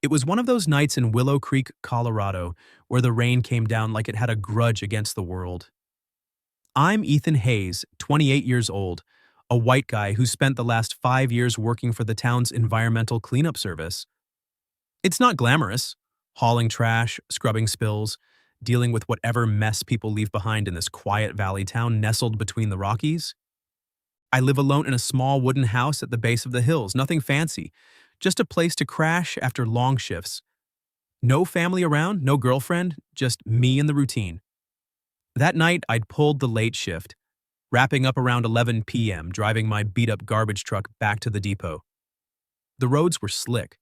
It was one of those nights in Willow Creek, Colorado, where the rain came down like it had a grudge against the world. I'm Ethan Hayes, 28 years old, a white guy who spent the last 5 years working for the town's environmental cleanup service. It's not glamorous, hauling trash, scrubbing spills, dealing with whatever mess people leave behind in this quiet valley town nestled between the Rockies. I live alone in a small wooden house at the base of the hills, nothing fancy, just a place to crash after long shifts. No family around, no girlfriend, just me and the routine. That night, I'd pulled the late shift, wrapping up around 11 p.m., driving my beat-up garbage truck back to the depot. The roads were slick,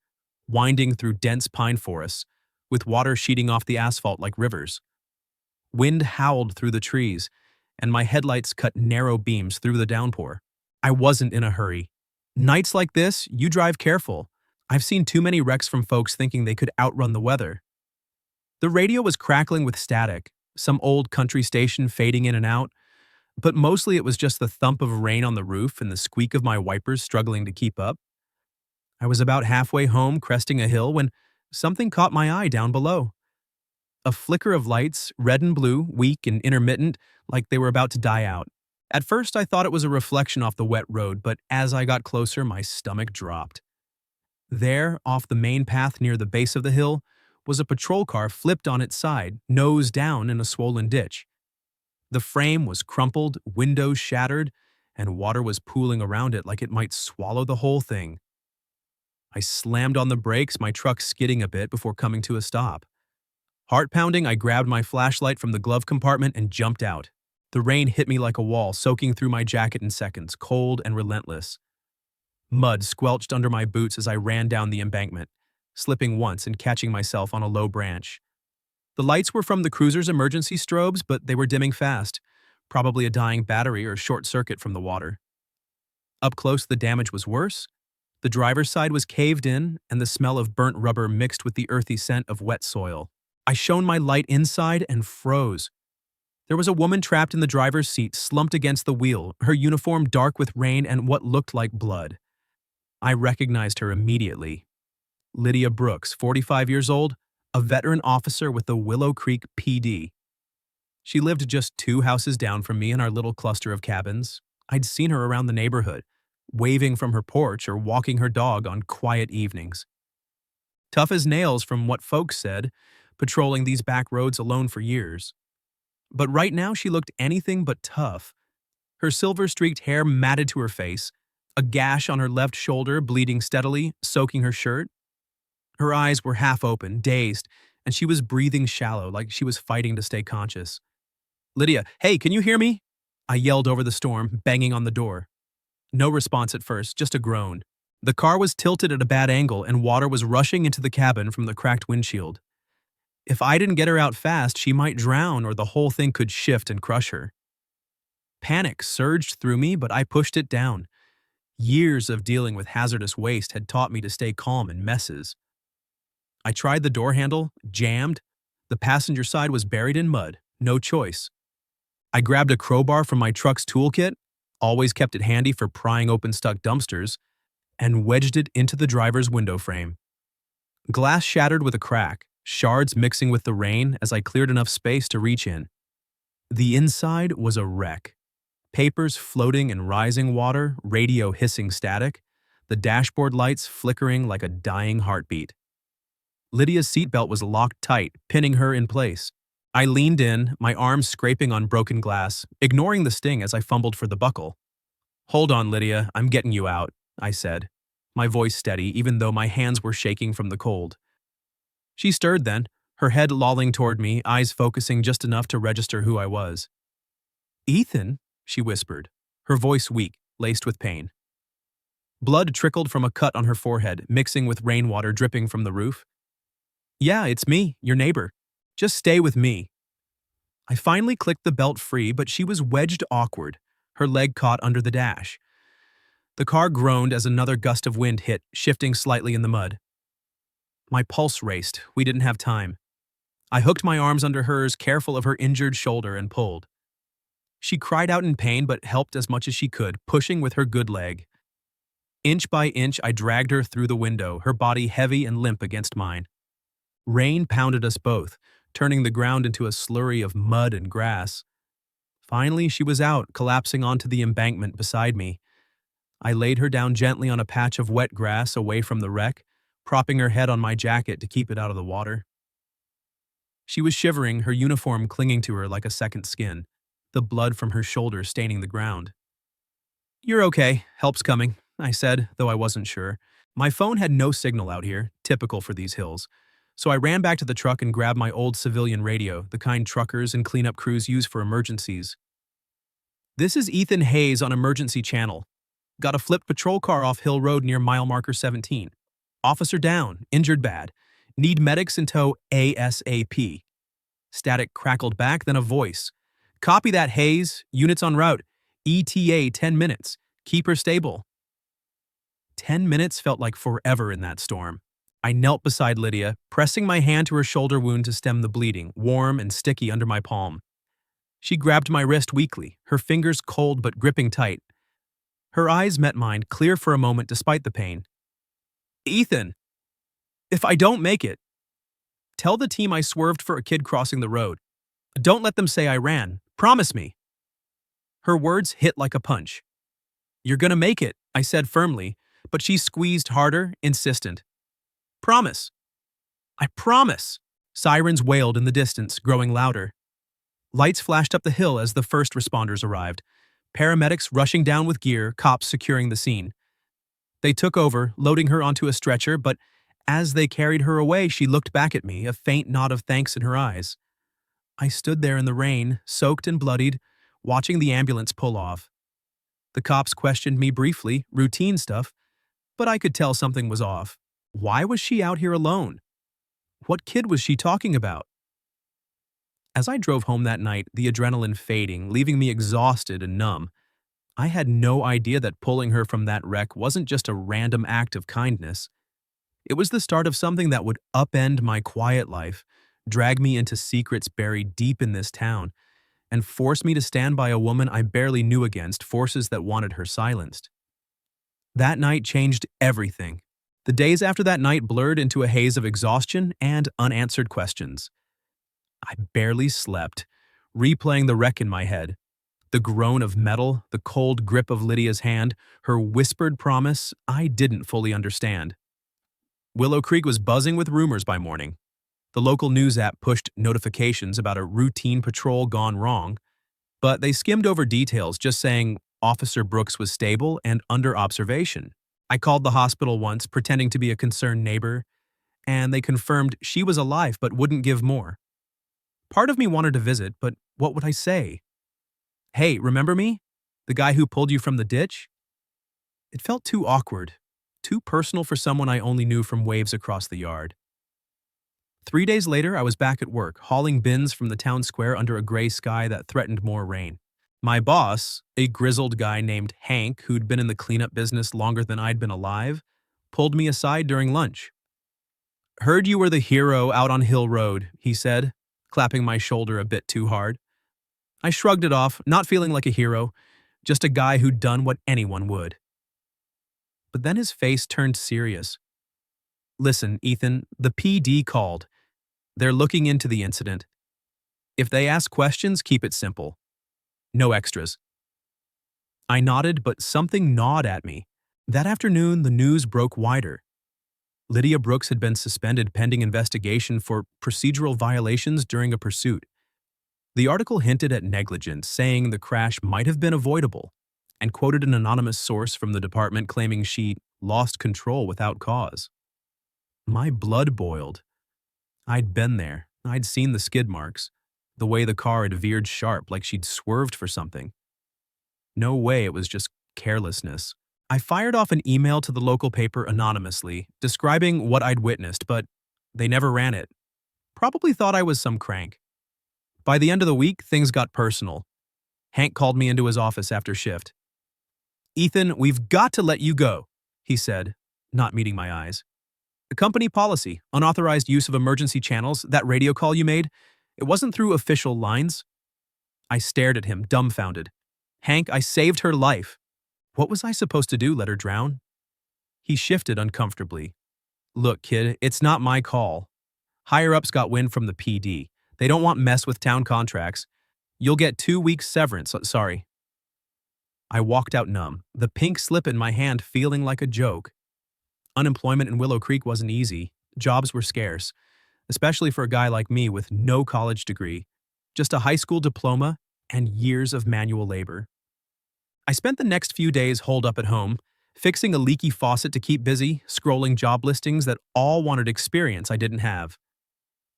winding through dense pine forests, with water sheeting off the asphalt like rivers. Wind howled through the trees, and my headlights cut narrow beams through the downpour. I wasn't in a hurry. Nights like this, you drive careful. I've seen too many wrecks from folks thinking they could outrun the weather. The radio was crackling with static, some old country station fading in and out, but mostly it was just the thump of rain on the roof and the squeak of my wipers struggling to keep up. I was about halfway home cresting a hill when something caught my eye down below. A flicker of lights, red and blue, weak and intermittent, like they were about to die out. At first I thought it was a reflection off the wet road, but as I got closer, my stomach dropped. There, off the main path near the base of the hill, was a patrol car flipped on its side, nose down in a swollen ditch. The frame was crumpled, windows shattered, and water was pooling around it like it might swallow the whole thing. I slammed on the brakes, my truck skidding a bit before coming to a stop. Heart pounding, I grabbed my flashlight from the glove compartment and jumped out. The rain hit me like a wall, soaking through my jacket in seconds, cold and relentless. Mud squelched under my boots as I ran down the embankment, slipping once and catching myself on a low branch. The lights were from the cruiser's emergency strobes, but they were dimming fast, probably a dying battery or short circuit from the water. Up close, the damage was worse. The driver's side was caved in, and the smell of burnt rubber mixed with the earthy scent of wet soil. I shone my light inside and froze. There was a woman trapped in the driver's seat, slumped against the wheel, her uniform dark with rain and what looked like blood. I recognized her immediately. Lydia Brooks, 45 years old, a veteran officer with the Willow Creek PD. She lived just 2 houses down from me in our little cluster of cabins. I'd seen her around the neighborhood, waving from her porch or walking her dog on quiet evenings. Tough as nails from what folks said, patrolling these back roads alone for years. But right now she looked anything but tough. Her silver-streaked hair matted to her face, a gash on her left shoulder bleeding steadily, soaking her shirt. Her eyes were half open, dazed, and she was breathing shallow, like she was fighting to stay conscious. "Lydia, hey, can you hear me?" I yelled over the storm, banging on the door. No response at first, just a groan. The car was tilted at a bad angle and water was rushing into the cabin from the cracked windshield. If I didn't get her out fast, she might drown or the whole thing could shift and crush her. Panic surged through me, but I pushed it down. Years of dealing with hazardous waste had taught me to stay calm in messes. I tried the door handle, jammed. The passenger side was buried in mud, no choice. I grabbed a crowbar from my truck's toolkit, always kept it handy for prying open stuck dumpsters, and wedged it into the driver's window frame. Glass shattered with a crack, shards mixing with the rain as I cleared enough space to reach in. The inside was a wreck. Papers floating in rising water, radio hissing static, the dashboard lights flickering like a dying heartbeat. Lydia's seatbelt was locked tight, pinning her in place. I leaned in, my arms scraping on broken glass, ignoring the sting as I fumbled for the buckle. "Hold on, Lydia, I'm getting you out," I said, my voice steady even though my hands were shaking from the cold. She stirred then, her head lolling toward me, eyes focusing just enough to register who I was. "Ethan?" she whispered, her voice weak, laced with pain. Blood trickled from a cut on her forehead, mixing with rainwater dripping from the roof. "Yeah, it's me, your neighbor. Just stay with me." I finally clicked the belt free, but she was wedged awkward, her leg caught under the dash. The car groaned as another gust of wind hit, shifting slightly in the mud. My pulse raced. We didn't have time. I hooked my arms under hers, careful of her injured shoulder, and pulled. She cried out in pain but helped as much as she could, pushing with her good leg. Inch by inch, I dragged her through the window, her body heavy and limp against mine. Rain pounded us both, turning the ground into a slurry of mud and grass. Finally, she was out, collapsing onto the embankment beside me. I laid her down gently on a patch of wet grass away from the wreck, propping her head on my jacket to keep it out of the water. She was shivering, her uniform clinging to her like a second skin, the blood from her shoulder staining the ground. "You're okay, help's coming," I said, though I wasn't sure. My phone had no signal out here, typical for these hills. So I ran back to the truck and grabbed my old civilian radio, the kind truckers and cleanup crews use for emergencies. "This is Ethan Hayes on emergency channel. Got a flipped patrol car off Hill Road near mile marker 17. Officer down, injured bad. Need medics in tow ASAP." Static crackled back, then a voice. "Copy that, Hayes. Units en route. ETA 10 minutes. Keep her stable." 10 minutes felt like forever in that storm. I knelt beside Lydia, pressing my hand to her shoulder wound to stem the bleeding, warm and sticky under my palm. She grabbed my wrist weakly, her fingers cold but gripping tight. Her eyes met mine, clear for a moment despite the pain. "Ethan, if I don't make it, tell the team I swerved for a kid crossing the road. Don't let them say I ran. Promise me." Her words hit like a punch. "You're gonna make it," I said firmly, but she squeezed harder, insistent. "Promise. I promise." Sirens wailed in the distance, growing louder. Lights flashed up the hill as the first responders arrived. Paramedics rushing down with gear, cops securing the scene. They took over, loading her onto a stretcher, but as they carried her away, she looked back at me, a faint nod of thanks in her eyes. I stood there in the rain, soaked and bloodied, watching the ambulance pull off. The cops questioned me briefly, routine stuff, but I could tell something was off. Why was she out here alone? What kid was she talking about? As I drove home that night, the adrenaline fading, leaving me exhausted and numb, I had no idea that pulling her from that wreck wasn't just a random act of kindness. It was the start of something that would upend my quiet life, drag me into secrets buried deep in this town, and force me to stand by a woman I barely knew against forces that wanted her silenced. That night changed everything. The days after that night blurred into a haze of exhaustion and unanswered questions. I barely slept, replaying the wreck in my head. The groan of metal, the cold grip of Lydia's hand, her whispered promise I didn't fully understand. Willow Creek was buzzing with rumors by morning. The local news app pushed notifications about a routine patrol gone wrong, but they skimmed over details, just saying Officer Brooks was stable and under observation. I called the hospital once, pretending to be a concerned neighbor, and they confirmed she was alive but wouldn't give more. Part of me wanted to visit, but what would I say? "Hey, remember me? The guy who pulled you from the ditch?" It felt too awkward, too personal for someone I only knew from waves across the yard. 3 days later, I was back at work, hauling bins from the town square under a gray sky that threatened more rain. My boss, a grizzled guy named Hank who'd been in the cleanup business longer than I'd been alive, pulled me aside during lunch. "Heard you were the hero out on Hill Road," he said, clapping my shoulder a bit too hard. I shrugged it off, not feeling like a hero, just a guy who'd done what anyone would. But then his face turned serious. "Listen, Ethan, the PD called. They're looking into the incident. If they ask questions, keep it simple. No extras." I nodded, but something gnawed at me. That afternoon, the news broke wider. Lydia Brooks had been suspended pending investigation for procedural violations during a pursuit. The article hinted at negligence, saying the crash might have been avoidable, and quoted an anonymous source from the department claiming she lost control without cause. My blood boiled. I'd been there. I'd seen the skid marks, the way the car had veered sharp like she'd swerved for something. No way it was just carelessness. I fired off an email to the local paper anonymously, describing what I'd witnessed, but they never ran it. Probably thought I was some crank. By the end of the week, things got personal. Hank called me into his office after shift. "Ethan, we've got to let you go," he said, not meeting my eyes. "The company policy, unauthorized use of emergency channels, that radio call you made, it wasn't through official lines." I stared at him, dumbfounded. "Hank, I saved her life. What was I supposed to do, let her drown?" He shifted uncomfortably. Look, kid, it's not my call. Higher-ups got wind from the PD. They don't want mess with town contracts. You'll get 2 weeks severance, sorry. I walked out numb, the pink slip in my hand feeling like a joke. Unemployment in Willow Creek wasn't easy. Jobs were scarce, especially for a guy like me with no college degree, just a high school diploma and years of manual labor. I spent the next few days holed up at home, fixing a leaky faucet to keep busy, scrolling job listings that all wanted experience I didn't have.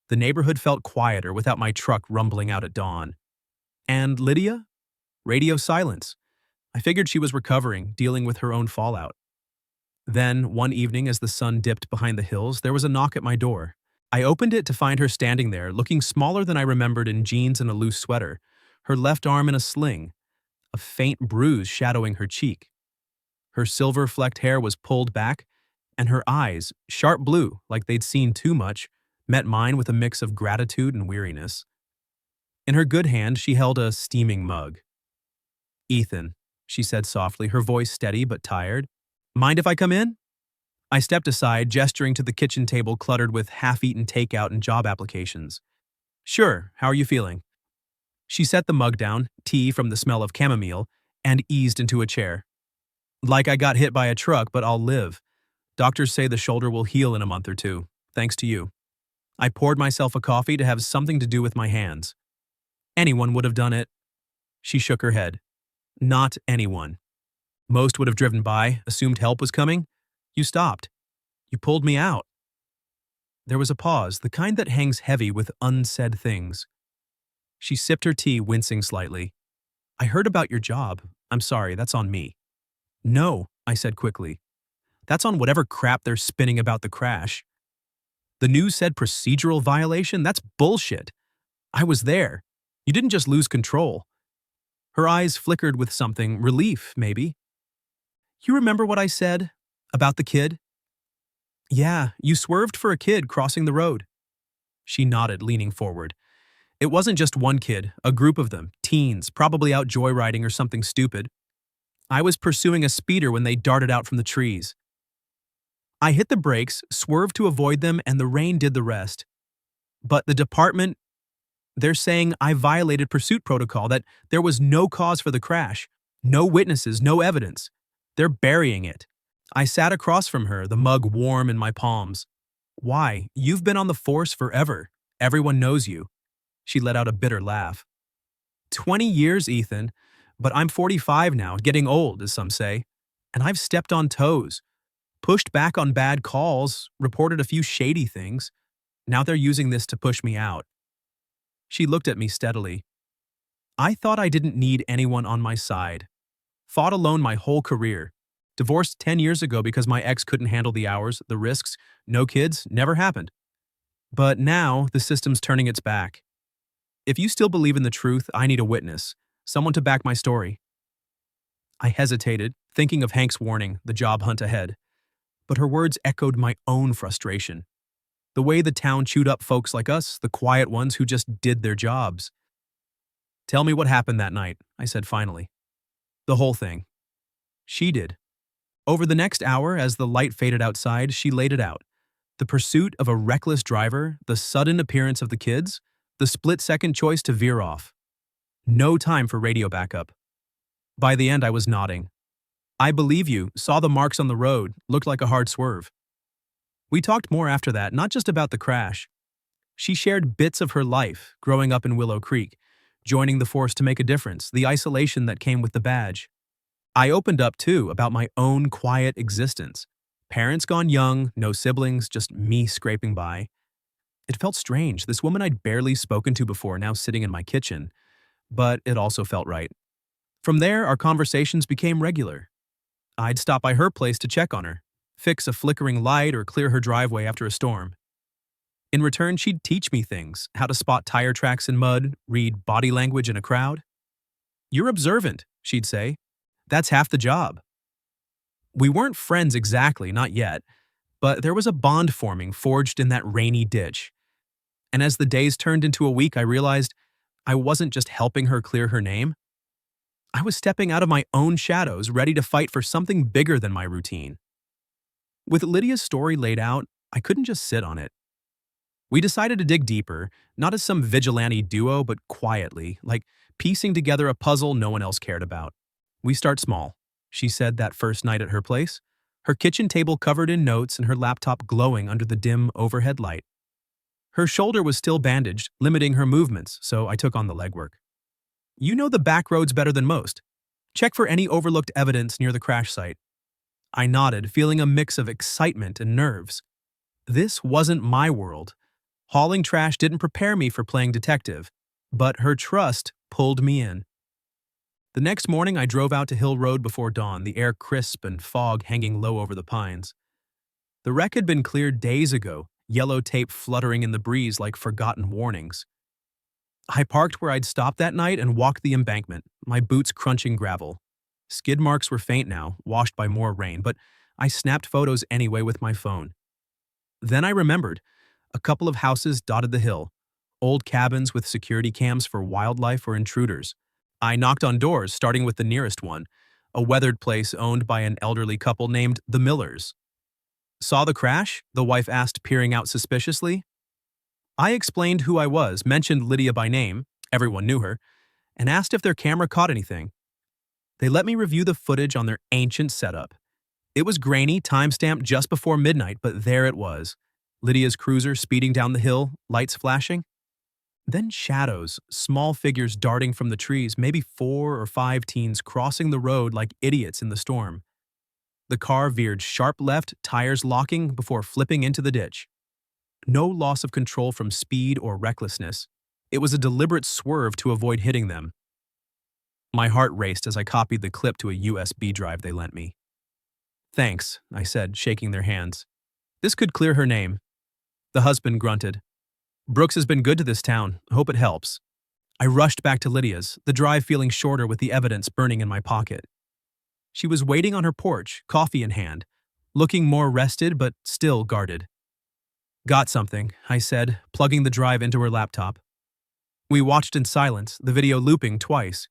The neighborhood felt quieter without my truck rumbling out at dawn. And Lydia? Radio silence. I figured she was recovering, dealing with her own fallout. Then, one evening as the sun dipped behind the hills, there was a knock at my door. I opened it to find her standing there, looking smaller than I remembered in jeans and a loose sweater, her left arm in a sling, a faint bruise shadowing her cheek. Her silver-flecked hair was pulled back, and her eyes, sharp blue, like they'd seen too much, met mine with a mix of gratitude and weariness. In her good hand, she held a steaming mug. "Ethan," she said softly, her voice steady but tired. "Mind if I come in?" I stepped aside, gesturing to the kitchen table cluttered with half-eaten takeout and job applications. "Sure, how are you feeling?" She set the mug down, tea from the smell of chamomile, and eased into a chair. "Like I got hit by a truck, but I'll live. Doctors say the shoulder will heal in a month or two, thanks to you." I poured myself a coffee to have something to do with my hands. "Anyone would have done it." She shook her head. "Not anyone. Most would have driven by, assumed help was coming. You stopped. You pulled me out." There was a pause, the kind that hangs heavy with unsaid things. She sipped her tea, wincing slightly. "I heard about your job. I'm sorry, that's on me." "No," I said quickly. "That's on whatever crap they're spinning about the crash. The news said procedural violation? That's bullshit. I was there. You didn't just lose control." Her eyes flickered with something, relief, maybe. "You remember what I said? About the kid?" "Yeah, you swerved for a kid crossing the road." She nodded, leaning forward. "It wasn't just one kid, a group of them, teens, probably out joyriding or something stupid. I was pursuing a speeder when they darted out from the trees. I hit the brakes, swerved to avoid them, and the rain did the rest. But the department, they're saying I violated pursuit protocol, that there was no cause for the crash. No witnesses, no evidence. They're burying it." I sat across from her, the mug warm in my palms. "Why? You've been on the force forever. Everyone knows you." She let out a bitter laugh. 20 years, Ethan. But I'm 45 now, getting old, as some say. And I've stepped on toes. Pushed back on bad calls, reported a few shady things. Now they're using this to push me out." She looked at me steadily. "I thought I didn't need anyone on my side. Fought alone my whole career. Divorced 10 years ago because my ex couldn't handle the hours, the risks. No kids, never happened. But now the system's turning its back. If you still believe in the truth, I need a witness. Someone to back my story." I hesitated, thinking of Hank's warning, the job hunt ahead. But her words echoed my own frustration. The way the town chewed up folks like us, the quiet ones who just did their jobs. "Tell me what happened that night," I said finally. "The whole thing." She did. Over the next hour, as the light faded outside, she laid it out. The pursuit of a reckless driver, the sudden appearance of the kids, the split-second choice to veer off. No time for radio backup. By the end, I was nodding. "I believe you, saw the marks on the road, looked like a hard swerve." We talked more after that, not just about the crash. She shared bits of her life, growing up in Willow Creek, joining the force to make a difference, the isolation that came with the badge. I opened up, too, about my own quiet existence. Parents gone young, no siblings, just me scraping by. It felt strange, this woman I'd barely spoken to before now sitting in my kitchen. But it also felt right. From there, our conversations became regular. I'd stop by her place to check on her, fix a flickering light or clear her driveway after a storm. In return, she'd teach me things, how to spot tire tracks in mud, read body language in a crowd. "You're observant," she'd say. "That's half the job." We weren't friends exactly, not yet, but there was a bond forming forged in that rainy ditch. And as the days turned into a week, I realized I wasn't just helping her clear her name. I was stepping out of my own shadows, ready to fight for something bigger than my routine. With Lydia's story laid out, I couldn't just sit on it. We decided to dig deeper, not as some vigilante duo, but quietly, like piecing together a puzzle no one else cared about. We start small, she said that first night at her place, her kitchen table covered in notes and her laptop glowing under the dim overhead light. Her shoulder was still bandaged, limiting her movements, so I took on the legwork. You know the back roads better than most. Check for any overlooked evidence near the crash site. I nodded, feeling a mix of excitement and nerves. This wasn't my world. Hauling trash didn't prepare me for playing detective, but her trust pulled me in. The next morning, I drove out to Hill Road before dawn, the air crisp and fog hanging low over the pines. The wreck had been cleared days ago, yellow tape fluttering in the breeze like forgotten warnings. I parked where I'd stopped that night and walked the embankment, my boots crunching gravel. Skid marks were faint now, washed by more rain, but I snapped photos anyway with my phone. Then I remembered. A couple of houses dotted the hill, old cabins with security cams for wildlife or intruders. I knocked on doors, starting with the nearest one, a weathered place owned by an elderly couple named the Millers. Saw the crash? The wife asked, peering out suspiciously. I explained who I was, mentioned Lydia by name, everyone knew her, and asked if their camera caught anything. They let me review the footage on their ancient setup. It was grainy, timestamped just before midnight, but there it was. Lydia's cruiser speeding down the hill, lights flashing. Then shadows, small figures darting from the trees, maybe 4 or 5 teens crossing the road like idiots in the storm. The car veered sharp left, tires locking before flipping into the ditch. No loss of control from speed or recklessness. It was a deliberate swerve to avoid hitting them. My heart raced as I copied the clip to a USB drive they lent me. Thanks, I said, shaking their hands. This could clear her name. The husband grunted. Brooks has been good to this town. Hope it helps. I rushed back to Lydia's, the drive feeling shorter with the evidence burning in my pocket. She was waiting on her porch, coffee in hand, looking more rested but still guarded. Got something, I said, plugging the drive into her laptop. We watched in silence, the video looping twice.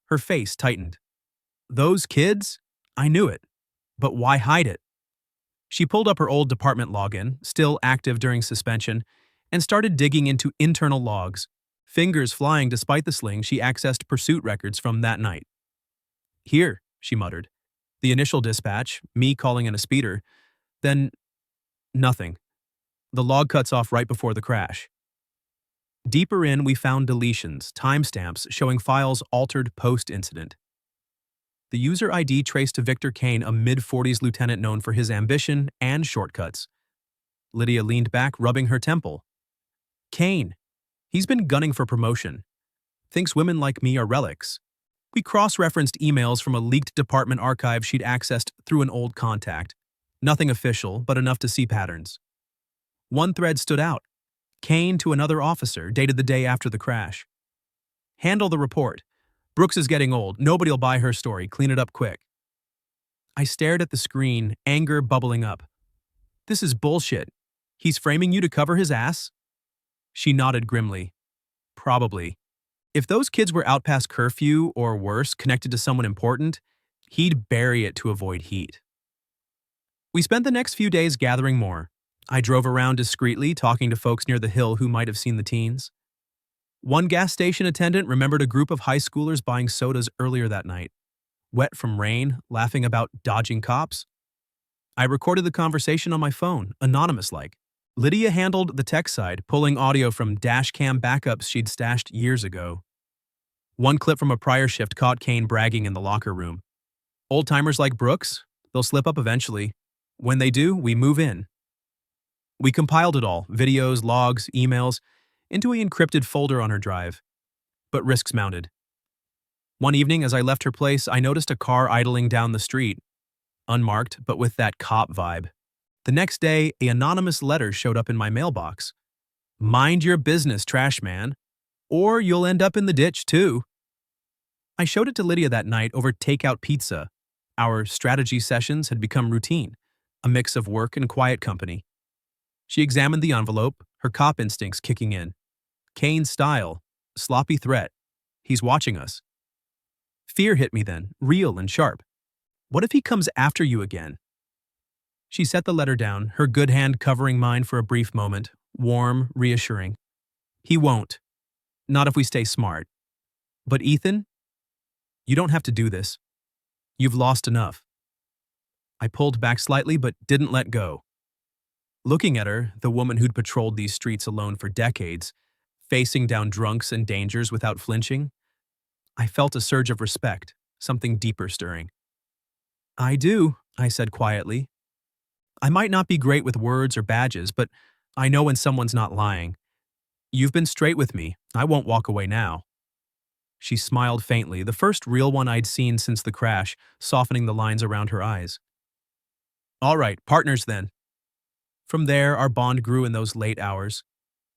Her face tightened. Those kids? I knew it. But why hide it? She pulled up her old department login, still active during suspension, and started digging into internal logs, fingers flying despite the sling. She accessed pursuit records from that night. Here, she muttered. The initial dispatch, me calling in a speeder, then nothing. The log cuts off right before the crash. Deeper in, we found deletions, timestamps showing files altered post-incident. The user ID traced to Victor Kane, a mid-40s lieutenant known for his ambition and shortcuts. Lydia leaned back, rubbing her temple. Kane. He's been gunning for promotion. Thinks women like me are relics. We cross-referenced emails from a leaked department archive she'd accessed through an old contact. Nothing official, but enough to see patterns. One thread stood out. Kane to another officer, dated the day after the crash. Handle the report. Brooks is getting old. Nobody'll buy her story. Clean it up quick. I stared at the screen, anger bubbling up. This is bullshit. He's framing you to cover his ass? She nodded grimly. Probably. If those kids were out past curfew, or worse, connected to someone important, he'd bury it to avoid heat. We spent the next few days gathering more. I drove around discreetly, talking to folks near the hill who might have seen the teens. One gas station attendant remembered a group of high schoolers buying sodas earlier that night, wet from rain, laughing about dodging cops. I recorded the conversation on my phone, anonymous-like. Lydia handled the tech side, pulling audio from dash cam backups she'd stashed years ago. One clip from a prior shift caught Kane bragging in the locker room. Old-timers like Brooks, they'll slip up eventually. When they do, we move in. We compiled it all, videos, logs, emails, into an encrypted folder on her drive. But risks mounted. One evening, as I left her place, I noticed a car idling down the street. Unmarked, but with that cop vibe. The next day, an anonymous letter showed up in my mailbox. Mind your business, trash man. Or you'll end up in the ditch, too. I showed it to Lydia that night over takeout pizza. Our strategy sessions had become routine, a mix of work and quiet company. She examined the envelope, her cop instincts kicking in. Kane style, sloppy threat. He's watching us. Fear hit me then, real and sharp. What if he comes after you again? She set the letter down, her good hand covering mine for a brief moment, warm, reassuring. He won't. Not if we stay smart. But Ethan, you don't have to do this. You've lost enough. I pulled back slightly but didn't let go. Looking at her, the woman who'd patrolled these streets alone for decades, facing down drunks and dangers without flinching, I felt a surge of respect, something deeper stirring. I do, I said quietly. I might not be great with words or badges, but I know when someone's not lying. You've been straight with me. I won't walk away now. She smiled faintly, the first real one I'd seen since the crash, softening the lines around her eyes. All right, partners then. From there, our bond grew in those late hours.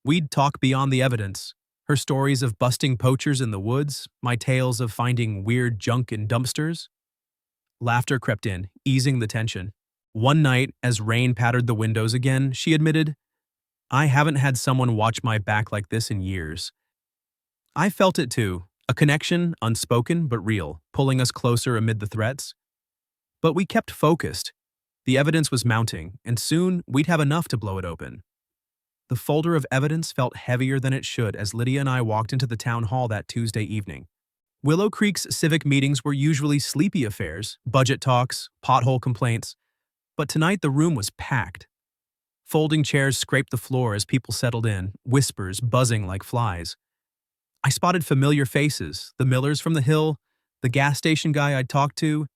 We'd talk beyond the evidence. Her stories of busting poachers in the woods, my tales of finding weird junk in dumpsters. Laughter crept in, easing the tension. One night, as rain pattered the windows again, she admitted, I haven't had someone watch my back like this in years. I felt it too, a connection, unspoken but real, pulling us closer amid the threats. But we kept focused. The evidence was mounting, and soon we'd have enough to blow it open. The folder of evidence felt heavier than it should as Lydia and I walked into the town hall that Tuesday evening. Willow Creek's civic meetings were usually sleepy affairs, budget talks, pothole complaints, but tonight the room was packed. Folding chairs scraped the floor as people settled in, whispers buzzing like flies. I spotted familiar faces, the Millers from the Hill, the gas station guy I'd talked to,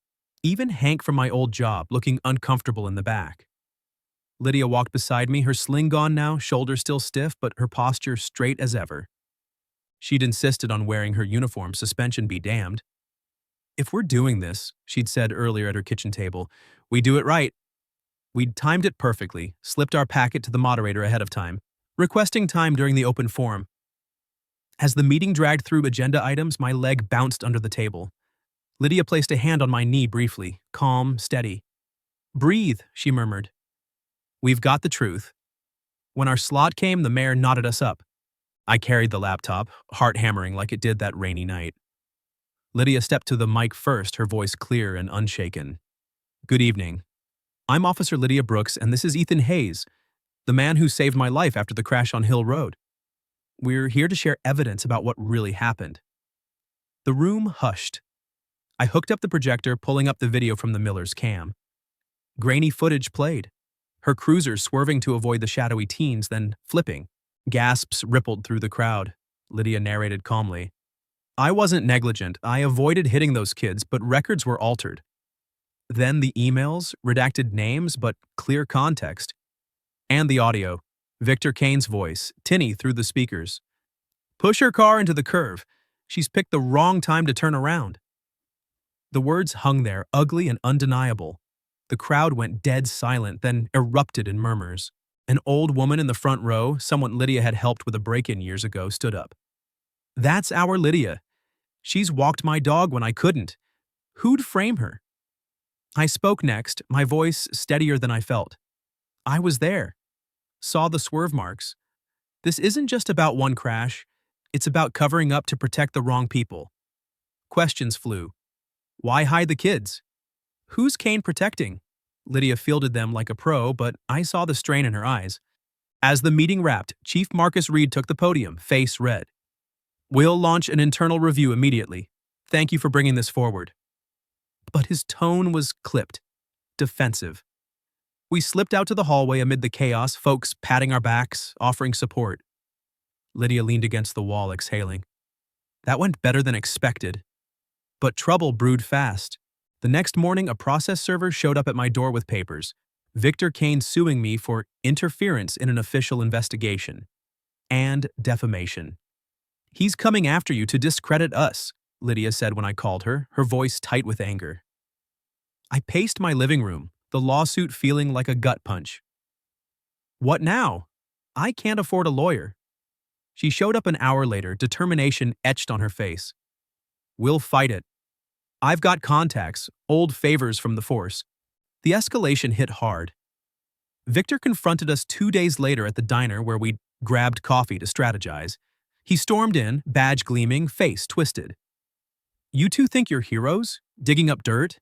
even Hank from my old job, looking uncomfortable in the back. Lydia walked beside me, her sling gone now, shoulders still stiff, but her posture straight as ever. She'd insisted on wearing her uniform, suspension be damned. If we're doing this, she'd said earlier at her kitchen table, we do it right. We'd timed it perfectly, slipped our packet to the moderator ahead of time, requesting time during the open forum. As the meeting dragged through agenda items, my leg bounced under the table. Lydia placed a hand on my knee briefly, calm, steady. Breathe, she murmured. We've got the truth. When our slot came, the mayor nodded us up. I carried the laptop, heart hammering like it did that rainy night. Lydia stepped to the mic first, her voice clear and unshaken. Good evening. I'm Officer Lydia Brooks, and this is Ethan Hayes, the man who saved my life after the crash on Hill Road. We're here to share evidence about what really happened. The room hushed. I hooked up the projector, pulling up the video from the Miller's cam. Grainy footage played. Her cruiser swerving to avoid the shadowy teens, then flipping. Gasps rippled through the crowd. Lydia narrated calmly. I wasn't negligent. I avoided hitting those kids, but records were altered. Then the emails, redacted names, but clear context. And the audio. Victor Kane's voice, tinny through the speakers. Push her car into the curve. She's picked the wrong time to turn around. The words hung there, ugly and undeniable. The crowd went dead silent, then erupted in murmurs. An old woman in the front row, someone Lydia had helped with a break-in years ago, stood up. That's our Lydia. She's walked my dog when I couldn't. Who'd frame her? I spoke next, my voice steadier than I felt. I was there. Saw the swerve marks. This isn't just about one crash. It's about covering up to protect the wrong people. Questions flew. Why hide the kids? Who's Kane protecting? Lydia fielded them like a pro, but I saw the strain in her eyes. As the meeting wrapped, Chief Marcus Reed took the podium, face red. We'll launch an internal review immediately. Thank you for bringing this forward. But his tone was clipped, defensive. We slipped out to the hallway amid the chaos, folks patting our backs, offering support. Lydia leaned against the wall, exhaling. That went better than expected. But trouble brewed fast. The next morning, a process server showed up at my door with papers. Victor Kane suing me for interference in an official investigation. And defamation. He's coming after you to discredit us, Lydia said when I called her, her voice tight with anger. I paced my living room, the lawsuit feeling like a gut punch. What now? I can't afford a lawyer. She showed up an hour later, determination etched on her face. We'll fight it. I've got contacts, old favors from the force. The escalation hit hard. Victor confronted us 2 days later at the diner where we'd grabbed coffee to strategize. He stormed in, badge gleaming, face twisted. You two think you're heroes? Digging up dirt?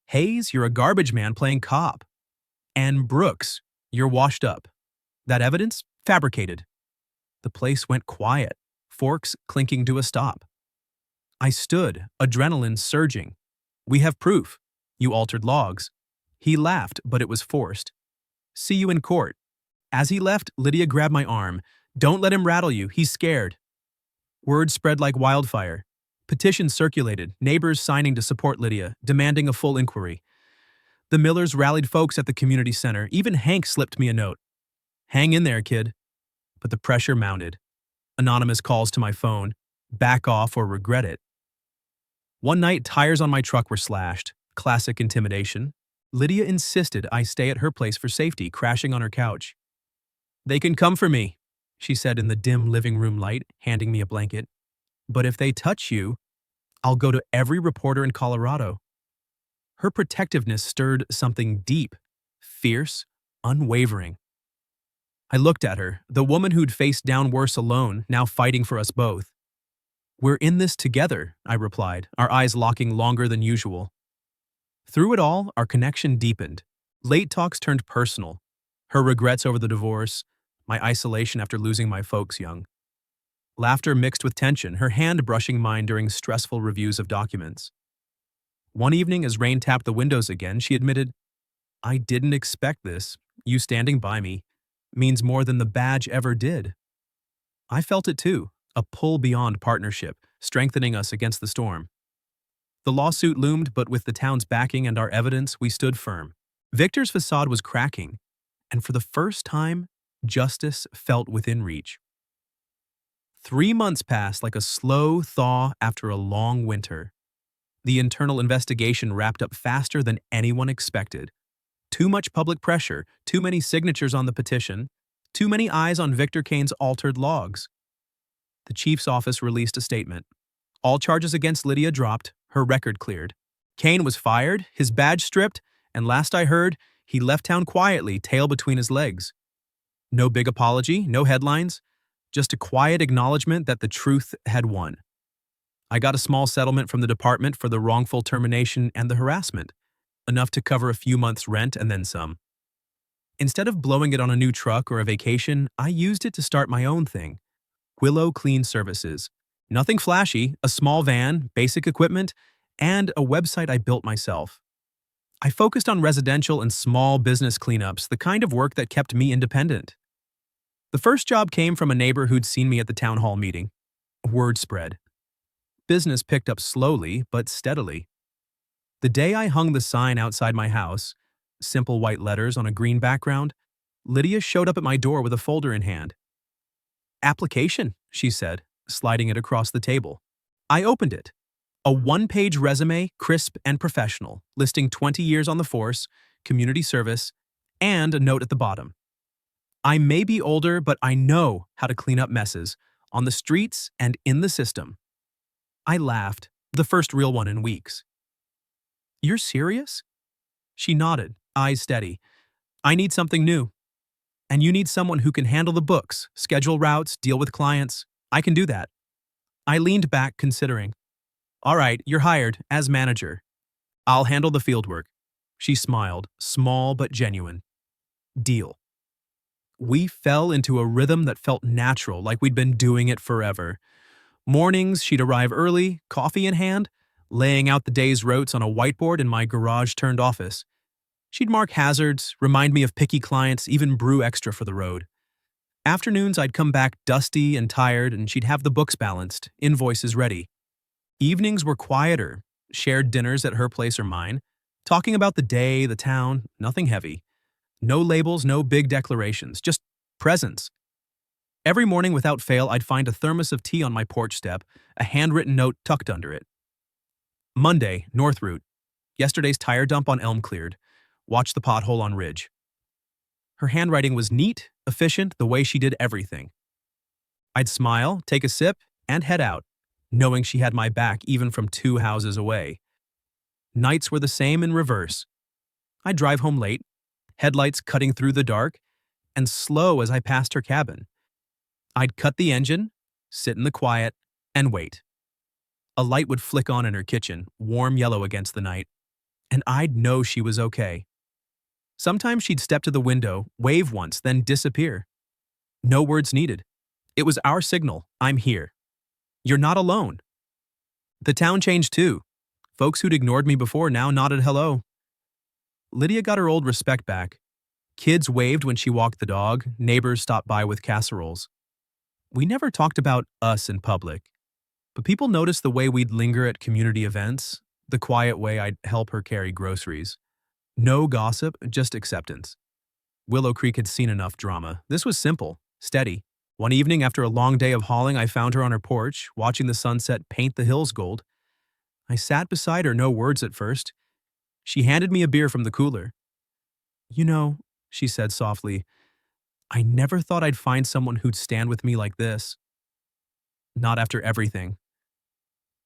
Hayes, you're a garbage man playing cop. And Brooks, you're washed up. That evidence? Fabricated. The place went quiet, forks clinking to a stop. I stood, adrenaline surging. We have proof. You altered logs. He laughed, but it was forced. See you in court. As he left, Lydia grabbed my arm. Don't let him rattle you, he's scared. Word spread like wildfire. Petitions circulated, neighbors signing to support Lydia, demanding a full inquiry. The Millers rallied folks at the community center. Even Hank slipped me a note. Hang in there, kid. But the pressure mounted. Anonymous calls to my phone. Back off or regret it. One night, tires on my truck were slashed. Classic intimidation. Lydia insisted I stay at her place for safety, crashing on her couch. They can come for me, she said in the dim living room light, handing me a blanket. But if they touch you, I'll go to every reporter in Colorado. Her protectiveness stirred something deep, fierce, unwavering. I looked at her, the woman who'd faced down worse alone, now fighting for us both. We're in this together, I replied, our eyes locking longer than usual. Through it all, our connection deepened. Late talks turned personal. Her regrets over the divorce, my isolation after losing my folks young. Laughter mixed with tension, her hand brushing mine during stressful reviews of documents. One evening, as rain tapped the windows again, she admitted, I didn't expect this. You standing by me means more than the badge ever did. I felt it too, a pull beyond partnership, strengthening us against the storm. The lawsuit loomed, but with the town's backing and our evidence, we stood firm. Victor's facade was cracking, and for the first time, justice felt within reach. 3 months passed like a slow thaw after a long winter. The internal investigation wrapped up faster than anyone expected. Too much public pressure, too many signatures on the petition, too many eyes on Victor Kane's altered logs. The chief's office released a statement. All charges against Lydia dropped, her record cleared. Kane was fired, his badge stripped, and last I heard, he left town quietly, tail between his legs. No big apology, no headlines, just a quiet acknowledgement that the truth had won. I got a small settlement from the department for the wrongful termination and the harassment, enough to cover a few months' rent and then some. Instead of blowing it on a new truck or a vacation, I used it to start my own thing. Willow Clean Services. Nothing flashy, a small van, basic equipment, and a website I built myself. I focused on residential and small business cleanups, the kind of work that kept me independent. The first job came from a neighbor who'd seen me at the town hall meeting. Word spread. Business picked up slowly, but steadily. The day I hung the sign outside my house, simple white letters on a green background, Lydia showed up at my door with a folder in hand. Application, she said, sliding it across the table. I opened it. A one-page resume, crisp and professional, listing 20 years on the force, community service, and a note at the bottom. I may be older, but I know how to clean up messes, on the streets and in the system. I laughed, the first real one in weeks. You're serious? She nodded, eyes steady. I need something new. And you need someone who can handle the books, schedule routes, deal with clients. I can do that. I leaned back, considering. All right, you're hired, as manager. I'll handle the fieldwork. She smiled, small but genuine. Deal. We fell into a rhythm that felt natural, like we'd been doing it forever. Mornings, she'd arrive early, coffee in hand, laying out the day's routes on a whiteboard in my garage-turned office. She'd mark hazards, remind me of picky clients, even brew extra for the road. Afternoons, I'd come back dusty and tired, and she'd have the books balanced, invoices ready. Evenings were quieter, shared dinners at her place or mine, talking about the day, the town, nothing heavy. No labels, no big declarations, just presence. Every morning without fail, I'd find a thermos of tea on my porch step, a handwritten note tucked under it. Monday, North Route. Yesterday's tire dump on Elm cleared. Watch the pothole on Ridge. Her handwriting was neat, efficient, the way she did everything. I'd smile, take a sip, and head out, knowing she had my back even from 2 houses away. Nights were the same in reverse. I'd drive home late, headlights cutting through the dark, and slow as I passed her cabin. I'd cut the engine, sit in the quiet, and wait. A light would flick on in her kitchen, warm yellow against the night, and I'd know she was okay. Sometimes she'd step to the window, wave once, then disappear. No words needed. It was our signal, I'm here. You're not alone. The town changed too. Folks who'd ignored me before now nodded hello. Lydia got her old respect back. Kids waved when she walked the dog, neighbors stopped by with casseroles. We never talked about us in public, but people noticed the way we'd linger at community events, the quiet way I'd help her carry groceries. No gossip, just acceptance. Willow Creek had seen enough drama. This was simple, steady. One evening after a long day of hauling, I found her on her porch, watching the sunset paint the hills gold. I sat beside her, no words at first. She handed me a beer from the cooler. You know, she said softly, I never thought I'd find someone who'd stand with me like this. Not after everything.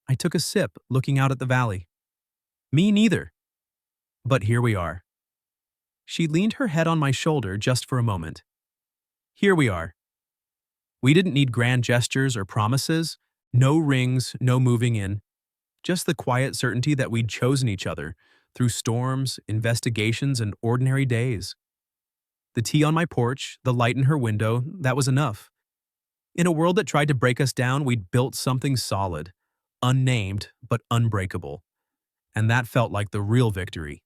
I took a sip, looking out at the valley. Me neither. But here we are. She leaned her head on my shoulder just for a moment. Here we are. We didn't need grand gestures or promises, no rings, no moving in. Just the quiet certainty that we'd chosen each other through storms, investigations, and ordinary days. The tea on my porch, the light in her window, that was enough. In a world that tried to break us down, we'd built something solid, unnamed but unbreakable. And that felt like the real victory.